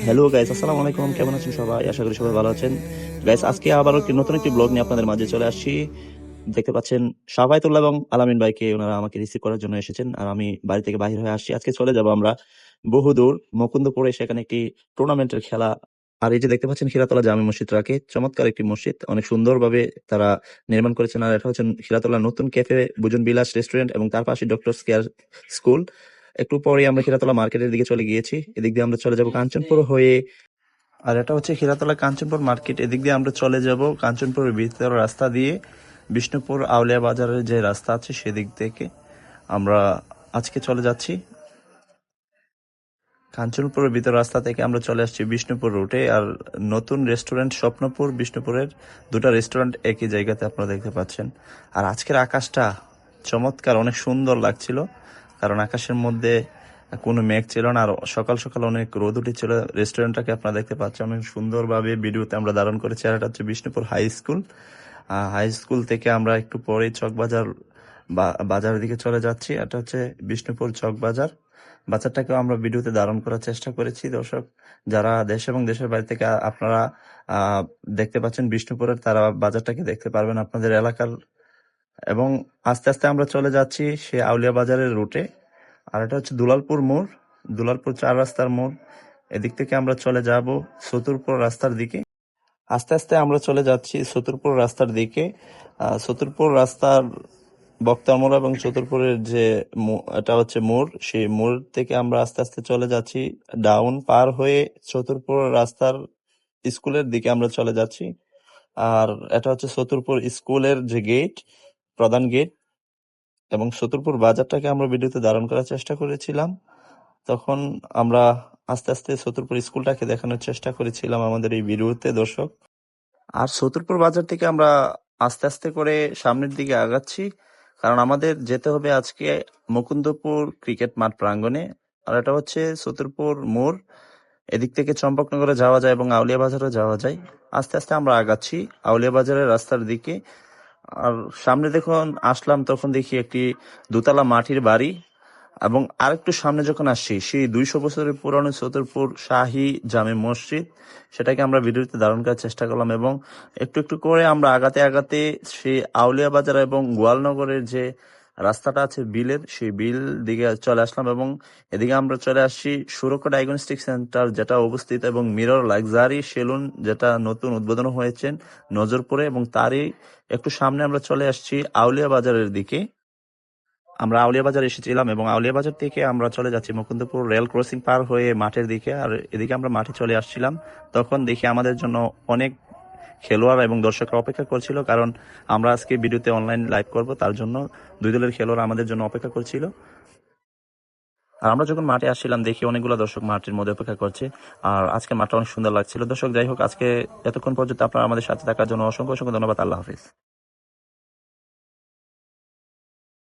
Hello guys, আসসালামু আলাইকুম। কেমন আছেন সবাই? আশা করি সবাই ভালো আছেন। গাইস, আজকে আবারও নতুন একটি ব্লগ নিয়ে আপনাদের মাঝে চলে আসছি। দেখতে পাচ্ছেন শাফায়েতুল্লাহ এবং আলামিন ভাইকে, ওনারা আমাকে রিসিভ করার জন্য এসেছেন। আর আমি বাড়ি থেকে বাহির হয়ে আসছি। আজকে চলে যাব আমরা বহুদূর মুকুন্দপুরে, সেখানে একটি টুর্নামেন্টের খেলা। আর এই যে দেখতে পাচ্ছেন খিলাতলা জামে মসজিদটাকে, চমৎকার একটি মসজিদ, অনেক সুন্দরভাবে তারা নির্মাণ করেছেন। আর এটা হচ্ছে খিলাতলা নতুন ক্যাফে, বুজন বিলাস রেস্টুরেন্ট এবং তার পাশে ডক্টর কেয়ার স্কুল। একটু পরে আমরা খিলাতলা মার্কেটের দিকে চলে গিয়েছি। এদিক দিয়ে আমরা চলে যাব কাঞ্চনপুর হয়ে। আর এটা হচ্ছে খিলাতলা কাঞ্চনপুর মার্কেট। এদিক দিয়ে আমরা চলে যাব কাঞ্চনপুরের ভিতর রাস্তা দিয়ে বিষ্ণুপুর আউলিয়া বাজারের যে রাস্তা আছে সেদিক থেকে আমরা আজকে চলে যাচ্ছি। কাঞ্চনপুরের ভিতর রাস্তা থেকে আমরা চলে আসছি বিষ্ণুপুর রুটে। আর নতুন রেস্টুরেন্ট স্বপ্নপুর, বিষ্ণুপুরের দুটা রেস্টুরেন্ট একই জায়গাতে আপনারা দেখতে পাচ্ছেন। আর আজকের আকাশটা চমৎকার, অনেক সুন্দর লাগছিল, কারণ আকাশের মধ্যে কোনো মেঘ ছিল না। আর সকাল সকাল অনেক রোদ উঠেছিল। রেস্টুরেন্টটাকে আপনারা দেখতে পাচ্ছেন অনেক সুন্দরভাবে ভিডিওতে আমরা ধারণ করেছি। আর এটা হচ্ছে Bishnupur high school. High school থেকে আমরা একটু পরে চকবাজার বাজারের দিকে চলে যাচ্ছি। এটা হচ্ছে বিষ্ণুপুর চক বাজার। বাজারটাকেও আমরা ভিডিওতে ধারণ করার চেষ্টা করেছি। দর্শক যারা দেশ এবং দেশের বাইরে থেকে আপনারা দেখতে পাচ্ছেন বিষ্ণুপুরের, তারা বাজারটাকে দেখতে পারবেন আপনাদের এলাকার। এবং আস্তে আস্তে আমরা চলে যাচ্ছি সে আউলিয়া বাজারের রুটে। আর এটা হচ্ছে দুলালপুর মোড়, দুলালপুর 4 রাস্তার মোড়। এদিক থেকে আমরা চলে যাব চতুরপুর রাস্তার দিকে। আস্তে আস্তে আমরা চলে যাচ্ছি চতুরপুর রাস্তার দিকে। চতুরপুর রাস্তার বক্তার মোড় এবং চতুরপুরের যে এটা হচ্ছে মোড়, সেই মোড় থেকে আমরা আস্তে আস্তে চলে যাচ্ছি ডাউন পার হয়ে চতুরপুর রাস্তার স্কুলের দিকে আমরা চলে যাচ্ছি। আর এটা হচ্ছে চতুরপুর স্কুলের যে গেট, প্রধান গেট। এবং চতুরপুর বাজারটাকে আমরা ভিডিওতে ধারণ করার চেষ্টা করেছিলাম। তখন আমরা আস্তে আস্তে চতুরপুর স্কুলটাকে দেখানোর চেষ্টা করেছিলাম আমাদের এই ভিডিওতে, দর্শক। আর চতুরপুর বাজার থেকে আমরা আস্তে আস্তে করে সামনের দিকে আগাচ্ছি, কারণ আমাদের যেতে হবে আজকে মুকুন্দপুর ক্রিকেট মাঠ প্রাঙ্গণে। আর এটা হচ্ছে চতুরপুর মোড়। এদিক থেকে চম্পকনগরে যাওয়া যায় এবং আউলিয়া বাজারও যাওয়া যায়। আস্তে আস্তে আমরা আগাচ্ছি আউলিয়া বাজারের রাস্তার দিকে। আর সামনে দেখুন আসলাম, তখন দেখি একটি দোতলা মাটির বাড়ি। এবং আরেকটু সামনে যখন আসছি, সেই 200 বছরের পুরনো চতুরপুর শাহী জামে মসজিদ, সেটাকে আমরা ভিডিওতে ধারণ করার চেষ্টা করলাম। এবং একটু একটু করে আমরা আগাতে আগাতে সেই আউলিয়া বাজার এবং গোয়ালনগরের যে রাস্তাটা আছে বিলের, সেই বিল দিকে চলে আসলাম। এবং এদিকে আমরা চলে আসছি সুরক্ষা ডায়াগনস্টিক সেন্টার, যেটা অবস্থিত, এবং মিরর লাক্সারি সেলুন, যেটা নতুন উদ্বোধন হয়েছে নজরপুরে। এবং তারই একটু সামনে আমরা চলে আসছি আউলিয়া বাজারের দিকে। আমরা আউলিয়া বাজার এসেছিলাম এবং আউলিয়া বাজার থেকে আমরা চলে যাচ্ছি মুকুন্দপুর রেল ক্রসিং পার হয়ে মাঠের দিকে। আর এদিকে আমরা মাঠে চলে আসছিলাম, তখন দেখি আমাদের জন্য অনেক খেলোয়াড় এবং দর্শকরা অপেক্ষা করছিল, কারণ আমরা আজকে ভিডিওতে অনলাইন লাইভ করব, তার জন্য দুই দলের খেলোয়াড় আমাদের জন্য অপেক্ষা করছিল। আর আমরা যখন মাঠে আসছিলাম দেখি অনেকগুলো দর্শক মাঠের মধ্যে অপেক্ষা করছে। আর আজকে মাঠটা অনেক সুন্দর লাগছিল। দর্শক যাই হোক, আজকে এতক্ষণ পর্যন্ত আপনারা আমাদের সাথে থাকার জন্য অসংখ্য অসংখ্য ধন্যবাদ। আল্লাহ হাফিজ।